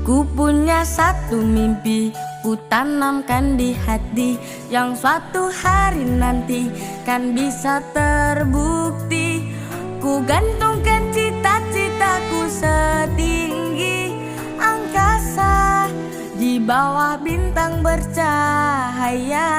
Ku punya satu mimpi, ku tanamkan di hati, yang suatu hari nanti kan bisa terbukti. Ku gantungkan cita-citaku setinggi angkasa, di bawah bintang bercahaya.